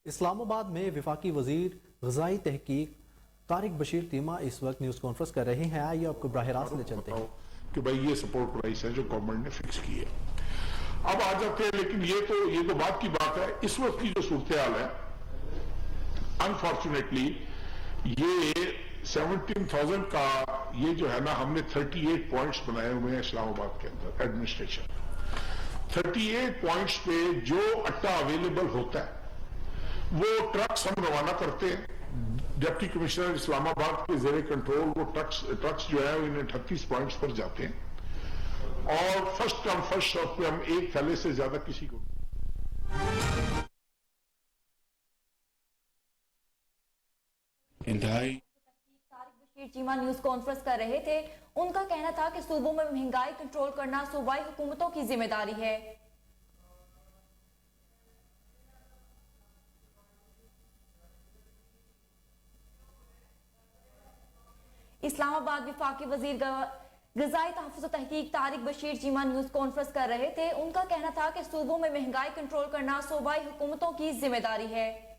اسلام آباد میں وفاقی وزیر غذائی تحقیق طارق بشیر چیمہ اس وقت نیوز کانفرنس کر رہے ہیں. آئیے آپ کو براہ راست لے چلتے ہیں کہ بھائی یہ سپورٹ پرائس ہے جو گورنمنٹ نے فکس کی ہے. اب آ جاتے ہیں، لیکن یہ تو بات کی بات ہے. اس وقت کی جو صورتحال ہے انفارچونیٹلی یہ 17,000 کا یہ جو ہے نا، ہم نے 38 پوائنٹس بنائے ہوئے ہیں اسلام آباد کے اندر ایڈمنسٹریشن. 38 پوائنٹس پہ جو اٹا اویلیبل ہوتا ہے وہ ٹرکس ہم روانہ کرتے ہیں. ڈپٹی کمشنر اسلام آباد کے زیر کنٹرول وہ ٹرکس جو ہے ان 38 پوائنٹس پر جاتے ہیں اور فرسٹ کم فرسٹ شاٹ پہ ہم ایک تھیلے سے زیادہ کسی کو انتہائی. طارق بشیر چیمہ نیوز کانفرنس کر رہے تھے. ان کا کہنا تھا کہ صوبوں میں مہنگائی کنٹرول کرنا صوبائی حکومتوں کی ذمہ داری ہے. اسلام آباد وفاقی وزیر غذائی تحفظ و تحقیق طارق بشیر چیمہ نیوز کانفرنس کر رہے تھے. ان کا کہنا تھا کہ صوبوں میں مہنگائی کنٹرول کرنا صوبائی حکومتوں کی ذمہ داری ہے.